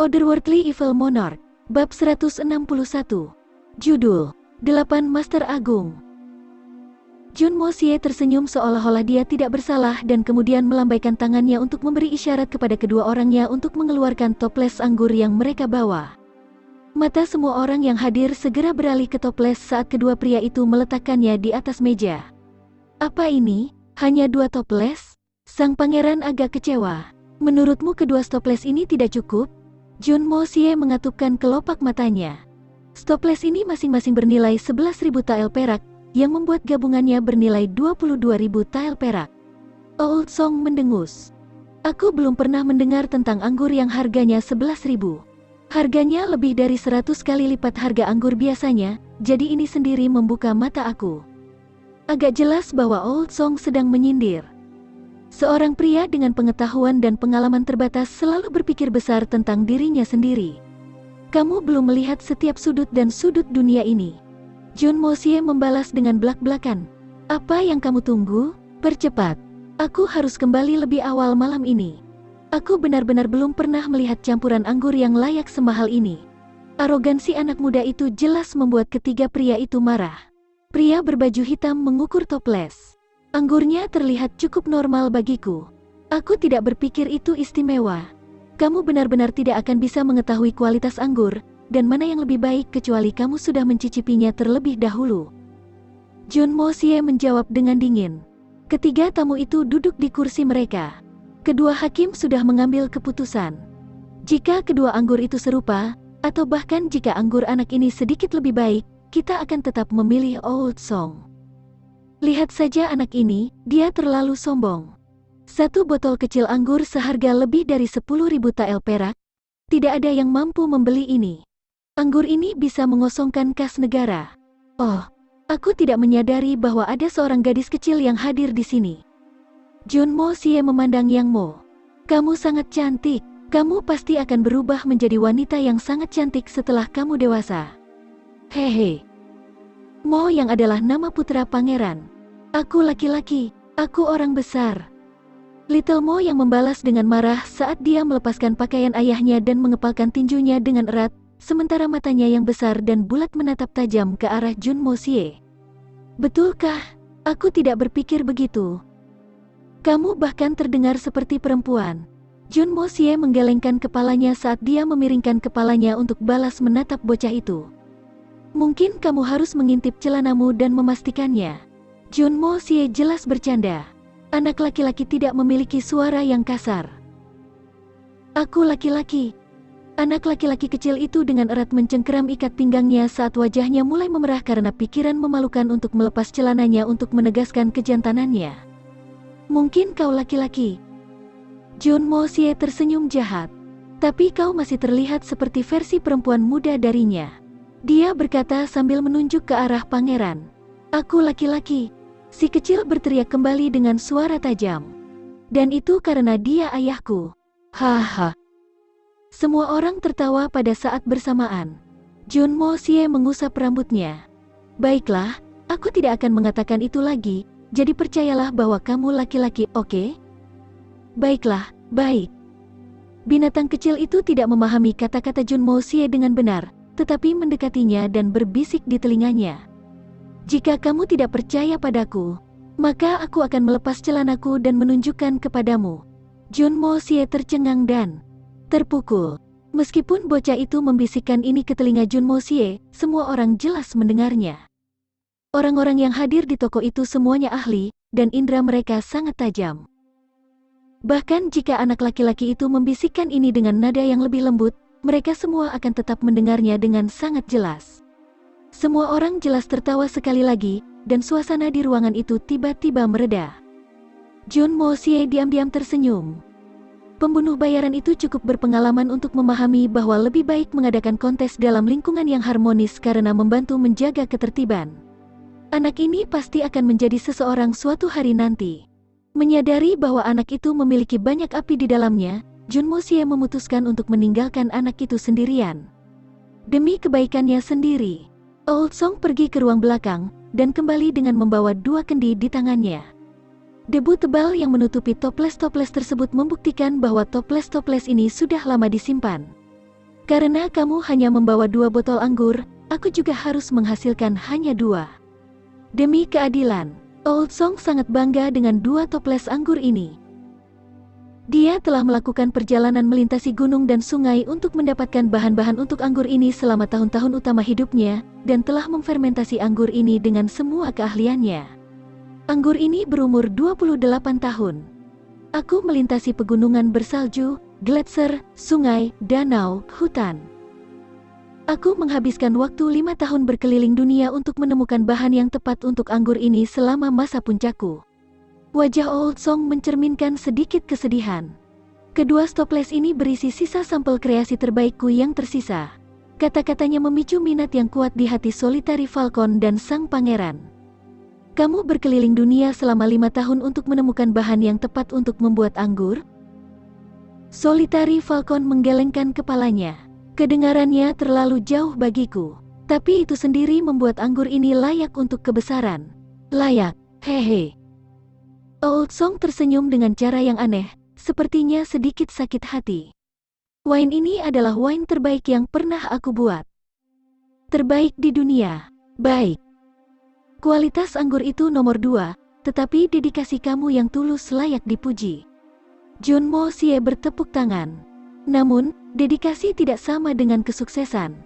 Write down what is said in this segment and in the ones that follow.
Otherworldly Evil Monarch, Bab 161. Judul, 8 Master Agung. Junmo Xie tersenyum seolah-olah dia tidak bersalah dan kemudian melambaikan tangannya untuk memberi isyarat kepada kedua orangnya untuk mengeluarkan toples anggur yang mereka bawa. Mata semua orang yang hadir segera beralih ke toples saat kedua pria itu meletakkannya di atas meja. Apa ini? Hanya 2 toples? Sang pangeran agak kecewa. Menurutmu kedua toples ini tidak cukup? Junmo Xie mengatupkan kelopak matanya. Toples ini masing-masing bernilai 11.000 tael perak, yang membuat gabungannya bernilai 22.000 tael perak. Old Song mendengus. Aku belum pernah mendengar tentang anggur yang harganya 11.000. Harganya lebih dari 100 kali lipat harga anggur biasanya, jadi ini sendiri membuka mata aku. Agak jelas bahwa Old Song sedang menyindir. Seorang pria dengan pengetahuan dan pengalaman terbatas selalu berpikir besar tentang dirinya sendiri. Kamu belum melihat setiap sudut dan sudut dunia ini. Junmo Xie membalas dengan belak-belakan. Apa yang kamu tunggu? Percepat. Aku harus kembali lebih awal malam ini. Aku benar-benar belum pernah melihat campuran anggur yang layak semahal ini. Arogansi anak muda itu jelas membuat ketiga pria itu marah. Pria berbaju hitam mengukur toples. Anggurnya terlihat cukup normal bagiku. Aku tidak berpikir itu istimewa. Kamu benar-benar tidak akan bisa mengetahui kualitas anggur, dan mana yang lebih baik kecuali kamu sudah mencicipinya terlebih dahulu. Junmo Xie menjawab dengan dingin. Ketiga tamu itu duduk di kursi mereka. Kedua hakim sudah mengambil keputusan. Jika kedua anggur itu serupa, atau bahkan jika anggur anak ini sedikit lebih baik, kita akan tetap memilih Old Song. Lihat saja anak ini, dia terlalu sombong. 1 botol kecil anggur seharga lebih dari 10.000 tael perak. Tidak ada yang mampu membeli ini. Anggur ini bisa mengosongkan kas negara. Oh, aku tidak menyadari bahwa ada seorang gadis kecil yang hadir di sini. Junmo Xie memandang Yang Mo. Kamu sangat cantik. Kamu pasti akan berubah menjadi wanita yang sangat cantik setelah kamu dewasa. Hehe. Mo yang adalah nama putra pangeran. Aku laki-laki. Aku orang besar. Little Mo yang membalas dengan marah saat dia melepaskan pakaian ayahnya dan mengepalkan tinjunya dengan erat, sementara matanya yang besar dan bulat menatap tajam ke arah Junmo Xie. Betulkah? Aku tidak berpikir begitu. Kamu bahkan terdengar seperti perempuan. Junmo Xie menggelengkan kepalanya saat dia memiringkan kepalanya untuk balas menatap bocah itu. Mungkin kamu harus mengintip celanamu dan memastikannya. Junmo Xie jelas bercanda. Anak laki-laki tidak memiliki suara yang kasar. Aku laki-laki. Anak laki-laki kecil itu dengan erat mencengkeram ikat pinggangnya saat wajahnya mulai memerah karena pikiran memalukan untuk melepas celananya untuk menegaskan kejantanannya. Mungkin kau laki-laki. Junmo Xie tersenyum jahat. Tapi kau masih terlihat seperti versi perempuan muda darinya. Dia berkata sambil menunjuk ke arah pangeran. Aku laki-laki. Si kecil berteriak kembali dengan suara tajam. Dan itu karena dia ayahku. Haha. Semua orang tertawa pada saat bersamaan. Junmo Xie mengusap rambutnya. Baiklah, aku tidak akan mengatakan itu lagi. Jadi percayalah bahwa kamu laki-laki, oke? Baiklah, baik. Binatang kecil itu tidak memahami kata-kata Junmo Xie dengan benar, tetapi mendekatinya dan berbisik di telinganya. Jika kamu tidak percaya padaku, maka aku akan melepas celanaku dan menunjukkan kepadamu. Junmo Xie tercengang dan terpukul. Meskipun bocah itu membisikkan ini ke telinga Junmo Xie, semua orang jelas mendengarnya. Orang-orang yang hadir di toko itu semuanya ahli, dan indera mereka sangat tajam. Bahkan jika anak laki-laki itu membisikkan ini dengan nada yang lebih lembut, mereka semua akan tetap mendengarnya dengan sangat jelas. Semua orang jelas tertawa sekali lagi, dan suasana di ruangan itu tiba-tiba mereda. Junmo Xie diam-diam tersenyum. Pembunuh bayaran itu cukup berpengalaman untuk memahami bahwa lebih baik mengadakan kontes dalam lingkungan yang harmonis karena membantu menjaga ketertiban. Anak ini pasti akan menjadi seseorang suatu hari nanti. Menyadari bahwa anak itu memiliki banyak api di dalamnya, Junmo Xie memutuskan untuk meninggalkan anak itu sendirian. Demi kebaikannya sendiri, Old Song pergi ke ruang belakang, dan kembali dengan membawa 2 kendi di tangannya. Debu tebal yang menutupi toples-toples tersebut membuktikan bahwa toples-toples ini sudah lama disimpan. Karena kamu hanya membawa 2 botol anggur, aku juga harus menghasilkan hanya 2. Demi keadilan, Old Song sangat bangga dengan 2 toples anggur ini. Dia telah melakukan perjalanan melintasi gunung dan sungai untuk mendapatkan bahan-bahan untuk anggur ini selama tahun-tahun utama hidupnya, dan telah memfermentasi anggur ini dengan semua keahliannya. Anggur ini berumur 28 tahun. Aku melintasi pegunungan bersalju, gletser, sungai, danau, hutan. Aku menghabiskan waktu 5 tahun berkeliling dunia untuk menemukan bahan yang tepat untuk anggur ini selama masa puncakku. Wajah Old Song mencerminkan sedikit kesedihan. Kedua stoples ini berisi sisa sampel kreasi terbaikku yang tersisa. Kata-katanya memicu minat yang kuat di hati Solitary Falcon dan sang pangeran. Kamu berkeliling dunia selama 5 tahun untuk menemukan bahan yang tepat untuk membuat anggur? Solitary Falcon menggelengkan kepalanya. Kedengarannya terlalu jauh bagiku. Tapi itu sendiri membuat anggur ini layak untuk kebesaran. Layak, hehe. Old Song tersenyum dengan cara yang aneh, sepertinya sedikit sakit hati. Wine ini adalah wine terbaik yang pernah aku buat. Terbaik di dunia. Baik. Kualitas anggur itu nomor 2, tetapi dedikasi kamu yang tulus layak dipuji. Junmo Xie bertepuk tangan. Namun, dedikasi tidak sama dengan kesuksesan.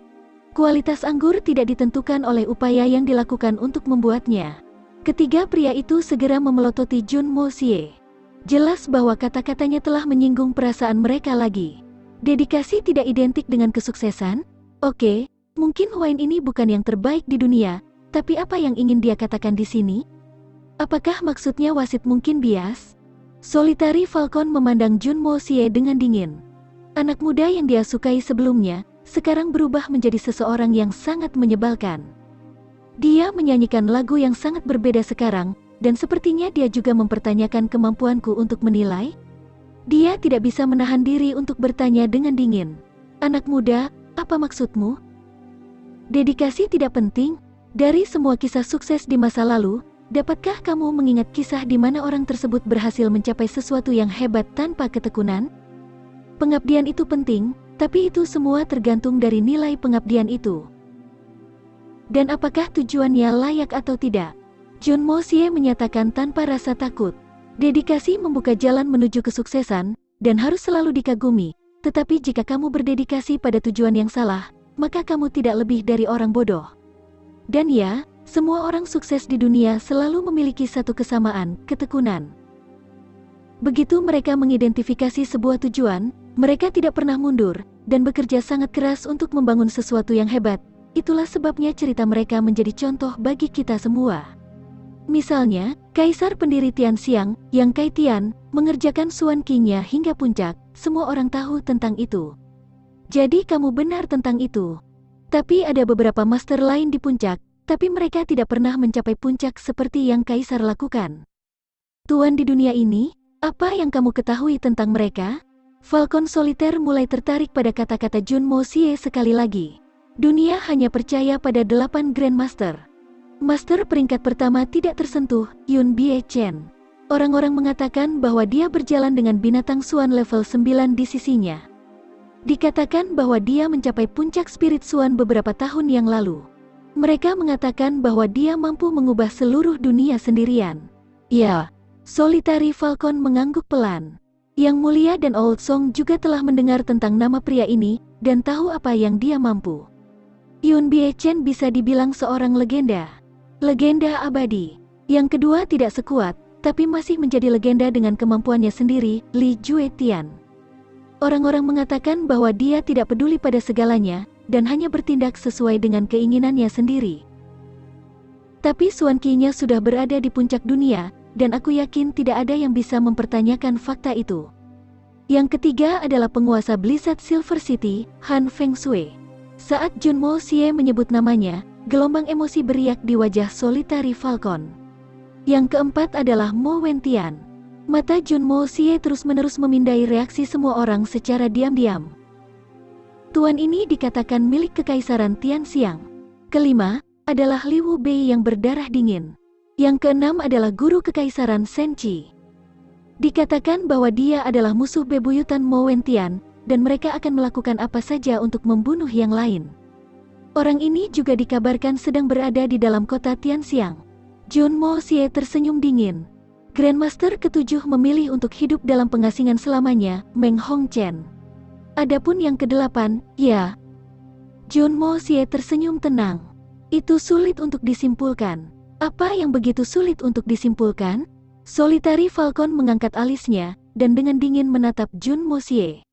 Kualitas anggur tidak ditentukan oleh upaya yang dilakukan untuk membuatnya. Ketiga pria itu segera memelototi Junmo Xie. Jelas bahwa kata-katanya telah menyinggung perasaan mereka lagi. Dedikasi tidak identik dengan kesuksesan? Oke, mungkin wine ini bukan yang terbaik di dunia, tapi apa yang ingin dia katakan di sini? Apakah maksudnya wasit mungkin bias? Solitary Falcon memandang Junmo Xie dengan dingin. Anak muda yang dia sukai sebelumnya, sekarang berubah menjadi seseorang yang sangat menyebalkan. Dia menyanyikan lagu yang sangat berbeda sekarang, dan sepertinya dia juga mempertanyakan kemampuanku untuk menilai. Dia tidak bisa menahan diri untuk bertanya dengan dingin. Anak muda, apa maksudmu? Dedikasi tidak penting. Dari semua kisah sukses di masa lalu, dapatkah kamu mengingat kisah di mana orang tersebut berhasil mencapai sesuatu yang hebat tanpa ketekunan? Pengabdian itu penting, tapi itu semua tergantung dari nilai pengabdian itu. Dan apakah tujuannya layak atau tidak? Junmo Xie menyatakan tanpa rasa takut. Dedikasi membuka jalan menuju kesuksesan, dan harus selalu dikagumi. Tetapi jika kamu berdedikasi pada tujuan yang salah, maka kamu tidak lebih dari orang bodoh. Dan ya, semua orang sukses di dunia selalu memiliki satu kesamaan, ketekunan. Begitu mereka mengidentifikasi sebuah tujuan, mereka tidak pernah mundur, dan bekerja sangat keras untuk membangun sesuatu yang hebat. Itulah sebabnya cerita mereka menjadi contoh bagi kita semua. Misalnya, Kaisar pendiri Tianxiang, Yang Kaitian, mengerjakan Xuan Qi-nya hingga puncak, semua orang tahu tentang itu. Jadi kamu benar tentang itu. Tapi ada beberapa master lain di puncak, tapi mereka tidak pernah mencapai puncak seperti yang Kaisar lakukan. Tuan di dunia ini, apa yang kamu ketahui tentang mereka? Falcon Soliter mulai tertarik pada kata-kata Junmo Xie sekali lagi. Dunia hanya percaya pada 8 Grandmaster. Master peringkat pertama tidak tersentuh, Yun Bie Chen. Orang-orang mengatakan bahwa dia berjalan dengan binatang Xuan level 9 di sisinya. Dikatakan bahwa dia mencapai puncak spirit Xuan beberapa tahun yang lalu. Mereka mengatakan bahwa dia mampu mengubah seluruh dunia sendirian. Ya, Solitary Falcon mengangguk pelan. Yang Mulia dan Old Song juga telah mendengar tentang nama pria ini, dan tahu apa yang dia mampu. Yun Bie Chen bisa dibilang seorang legenda. Legenda abadi. Yang kedua tidak sekuat, tapi masih menjadi legenda dengan kemampuannya sendiri, Li Juetian. Orang-orang mengatakan bahwa dia tidak peduli pada segalanya, dan hanya bertindak sesuai dengan keinginannya sendiri. Tapi Xuan Qi-nya sudah berada di puncak dunia, dan aku yakin tidak ada yang bisa mempertanyakan fakta itu. Yang ketiga adalah penguasa Blizzard Silver City, Han Fengshui. Saat Junmo Xie menyebut namanya, gelombang emosi beriak di wajah Solitary Falcon. Yang keempat adalah Mo Wentian. Mata Junmo Xie terus-menerus memindai reaksi semua orang secara diam-diam. Tuan ini dikatakan milik Kekaisaran Tianxiang. Kelima adalah Liu Bei yang berdarah dingin. Yang keenam adalah guru Kekaisaran Senqi. Dikatakan bahwa dia adalah musuh bebuyutan Mo Wentian, dan mereka akan melakukan apa saja untuk membunuh yang lain. Orang ini juga dikabarkan sedang berada di dalam kota Tianxiang. Jun Mo Xie tersenyum dingin. Grandmaster ketujuh memilih untuk hidup dalam pengasingan selamanya, Meng Hongchen. Adapun yang kedelapan, ya. Jun Mo Xie tersenyum tenang. Itu sulit untuk disimpulkan. Apa yang begitu sulit untuk disimpulkan? Solitary Falcon mengangkat alisnya, dan dengan dingin menatap Jun Mo Xie.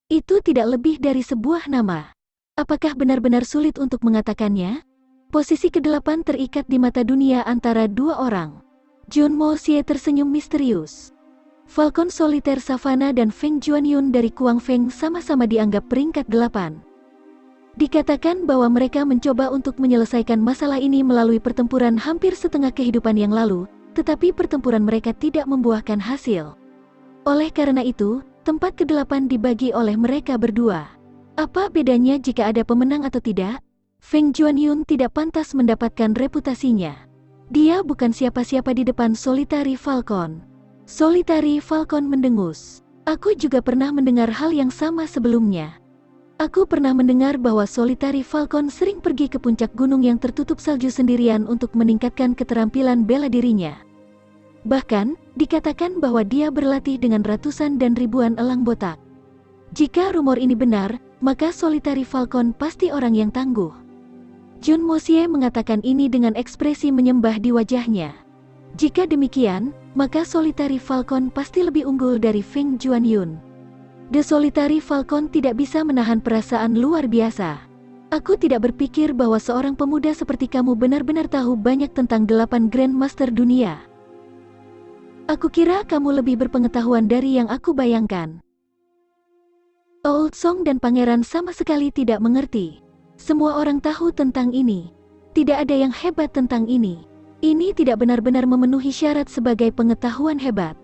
Itu tidak lebih dari sebuah nama. Apakah benar-benar sulit untuk mengatakannya? Posisi kedelapan terikat di mata dunia antara dua orang. Jun Mo Xie tersenyum misterius. Falcon Soliter Savana dan Feng Juanyun dari Kuang Feng sama-sama dianggap peringkat 8. Dikatakan bahwa mereka mencoba untuk menyelesaikan masalah ini melalui pertempuran hampir setengah kehidupan yang lalu, tetapi pertempuran mereka tidak membuahkan hasil. Oleh karena itu, tempat ke-8 dibagi oleh mereka berdua. Apa bedanya jika ada pemenang atau tidak? Feng Juanyun tidak pantas mendapatkan reputasinya. Dia bukan siapa-siapa di depan Solitary Falcon. Solitary Falcon mendengus. Aku juga pernah mendengar hal yang sama sebelumnya. Aku pernah mendengar bahwa Solitary Falcon sering pergi ke puncak gunung yang tertutup salju sendirian untuk meningkatkan keterampilan bela dirinya. Bahkan, dikatakan bahwa dia berlatih dengan ratusan dan ribuan elang botak. Jika rumor ini benar, maka Solitary Falcon pasti orang yang tangguh. Jun Mo Xie mengatakan ini dengan ekspresi menyembah di wajahnya. Jika demikian, maka Solitary Falcon pasti lebih unggul dari Feng Juanyun. The Solitary Falcon tidak bisa menahan perasaan luar biasa. Aku tidak berpikir bahwa seorang pemuda seperti kamu benar-benar tahu banyak tentang 8 Grandmaster dunia. Aku kira kamu lebih berpengetahuan dari yang aku bayangkan. Old Song dan Pangeran sama sekali tidak mengerti. Semua orang tahu tentang ini. Tidak ada yang hebat tentang ini. Ini tidak benar-benar memenuhi syarat sebagai pengetahuan hebat.